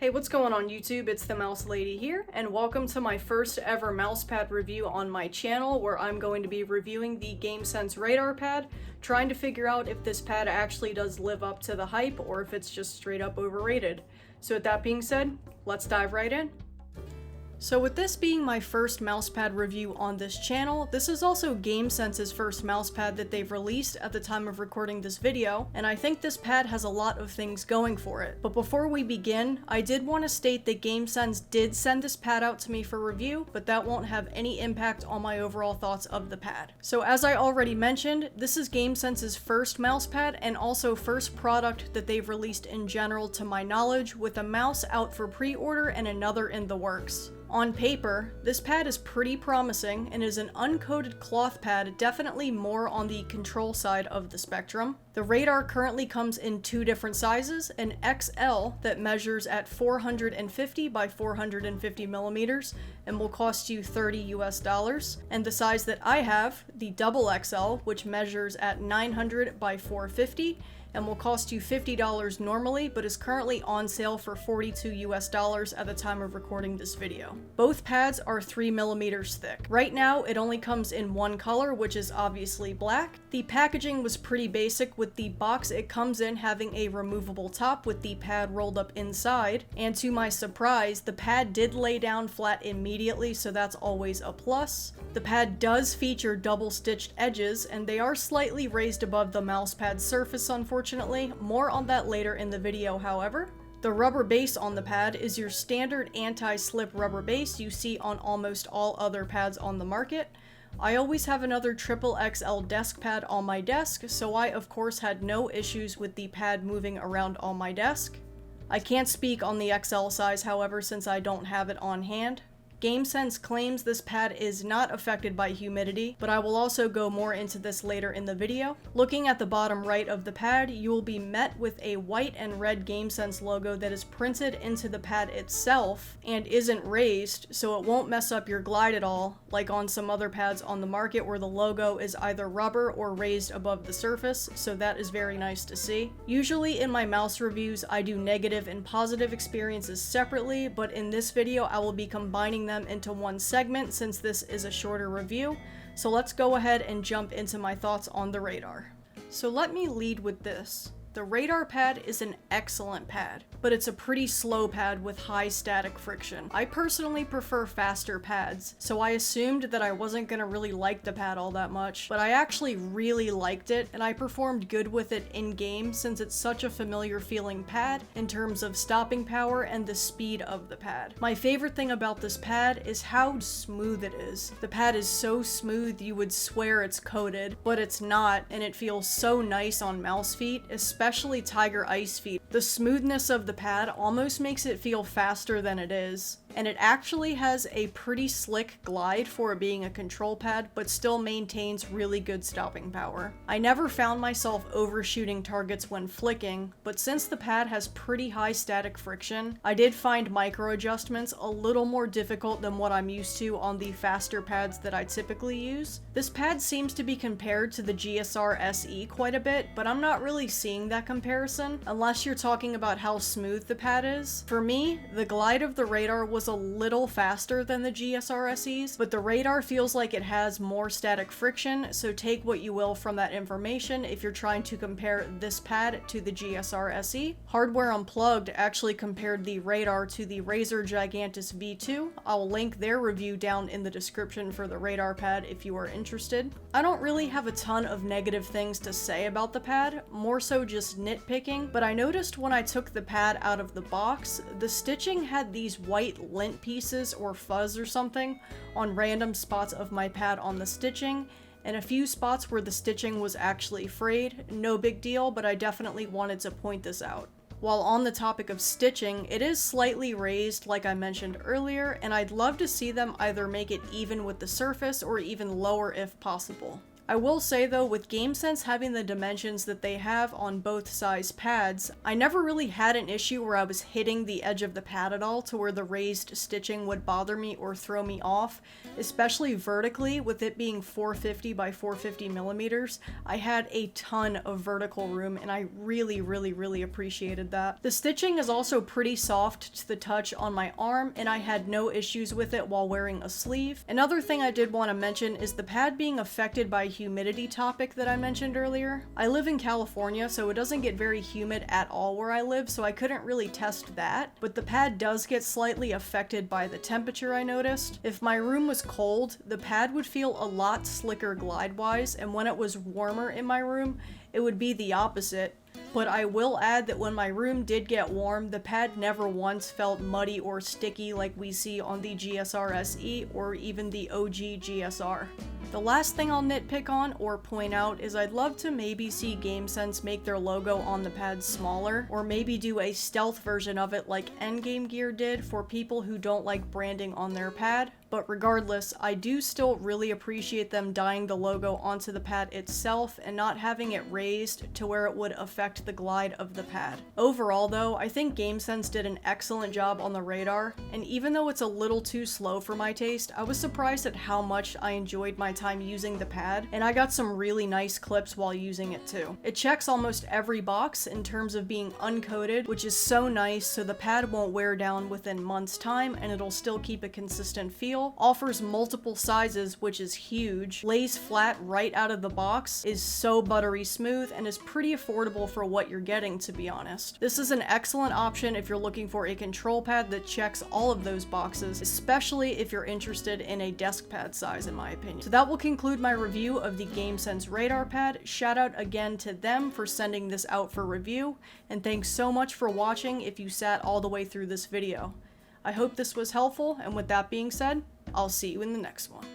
Hey, what's going on YouTube? It's the Mouse Lady here, and welcome to my first ever mousepad review on my channel, where I'm going to be reviewing the Gamesense radar pad, trying to figure out if this pad actually does live up to the hype or if it's just straight up overrated. So with that being said, let's dive right in. So with this being my first mousepad review on this channel, this is also Gamesense's first mousepad that they've released at the time of recording this video, and I think this pad has a lot of things going for it. But before we begin, I did want to state that Gamesense did send this pad out to me for review, but that won't have any impact on my overall thoughts of the pad. So as I already mentioned, this is Gamesense's first mousepad and also first product that they've released in general to my knowledge, with a mouse out for pre-order and another in the works. On paper, this pad is pretty promising and is an uncoated cloth pad, definitely more on the control side of the spectrum. The radar currently comes in two different sizes, an XL that measures at 450 by 450 millimeters and will cost you $30 US, and the size that I have, the double XL, which measures at 900 by 450 and will cost you $50 normally, but is currently on sale for $42 US at the time of recording this video. Both pads are 3 millimeters thick. Right now, it only comes in one color, which is obviously black. The packaging was pretty basic, with the box it comes in having a removable top with the pad rolled up inside, and to my surprise, the pad did lay down flat immediately, so that's always a plus. The pad does feature double stitched edges, and they are slightly raised above the mousepad surface, unfortunately. More on that later in the video, however. The rubber base on the pad is your standard anti-slip rubber base you see on almost all other pads on the market. I always have another XXL desk pad on my desk, so I of course had no issues with the pad moving around on my desk. I can't speak on the XL size, however, since I don't have it on hand. Gamesense claims this pad is not affected by humidity, but I will also go more into this later in the video. Looking at the bottom right of the pad, you will be met with a white and red Gamesense logo that is printed into the pad itself and isn't raised, so it won't mess up your glide at all, like on some other pads on the market where the logo is either rubber or raised above the surface, so that is very nice to see. Usually in my mouse reviews, I do negative and positive experiences separately, but in this video I will be combining them into one segment since this is a shorter review. So let's go ahead and jump into my thoughts on the radar. So let me lead with this. The radar pad is an excellent pad, but it's a pretty slow pad with high static friction. I personally prefer faster pads, so I assumed that I wasn't gonna really like the pad all that much, but I actually really liked it, and I performed good with it in-game since it's such a familiar feeling pad in terms of stopping power and the speed of the pad. My favorite thing about this pad is how smooth it is. The pad is so smooth you would swear it's coated, but it's not, and it feels so nice on mouse feet, especially Tiger Ice feet. The smoothness of the pad almost makes it feel faster than it is, and it actually has a pretty slick glide for it being a control pad, but still maintains really good stopping power. I never found myself overshooting targets when flicking, but since the pad has pretty high static friction, I did find micro adjustments a little more difficult than what I'm used to on the faster pads that I typically use. This pad seems to be compared to the GSR SE quite a bit, but I'm not really seeing that comparison, unless you're talking about how smooth the pad is. For me, the glide of the radar was a little faster than the GSR SEs, but the radar feels like it has more static friction, so take what you will from that information if you're trying to compare this pad to the GSR SE. Hardware Unplugged actually compared the radar to the Razer Gigantus V2. I'll link their review down in the description for the radar pad if you are interested. I don't really have a ton of negative things to say about the pad, more so just nitpicking, but I noticed when I took the pad out of the box, the stitching had these white lint pieces or fuzz or something on random spots of my pad on the stitching, and a few spots where the stitching was actually frayed. No big deal, but I definitely wanted to point this out. While on the topic of stitching, it is slightly raised like I mentioned earlier, and I'd love to see them either make it even with the surface or even lower if possible. I will say though, with Gamesense having the dimensions that they have on both size pads, I never really had an issue where I was hitting the edge of the pad at all to where the raised stitching would bother me or throw me off, especially vertically. With it being 450 by 450 millimeters, I had a ton of vertical room and I really appreciated that. The stitching is also pretty soft to the touch on my arm and I had no issues with it while wearing a sleeve. Another thing I did want to mention is the pad being affected by humidity topic that I mentioned earlier. I live in California, so it doesn't get very humid at all where I live, so I couldn't really test that, but the pad does get slightly affected by the temperature, I noticed. If my room was cold, the pad would feel a lot slicker glide-wise, and when it was warmer in my room, it would be the opposite. But I will add that when my room did get warm, the pad never once felt muddy or sticky like we see on the GSR SE or even the OG GSR. The last thing I'll nitpick on or point out is I'd love to maybe see Gamesense make their logo on the pad smaller, or maybe do a stealth version of it like Endgame Gear did for people who don't like branding on their pad. But regardless, I do still really appreciate them dyeing the logo onto the pad itself and not having it raised to where it would affect the glide of the pad. Overall though, I think Gamesense did an excellent job on the radar, and even though it's a little too slow for my taste, I was surprised at how much I enjoyed my time using the pad, and I got some really nice clips while using it too. It checks almost every box in terms of being uncoated, which is so nice, so the pad won't wear down within months' time and it'll still keep a consistent feel. Offers multiple sizes, which is huge, lays flat right out of the box, is so buttery smooth, and is pretty affordable for what you're getting, to be honest. This is an excellent option if you're looking for a control pad that checks all of those boxes, especially if you're interested in a desk pad size, in my opinion. So that will conclude my review of the Gamesense radar pad. Shout out again to them for sending this out for review, and thanks so much for watching if you sat all the way through this video. I hope this was helpful, and with that being said, I'll see you in the next one.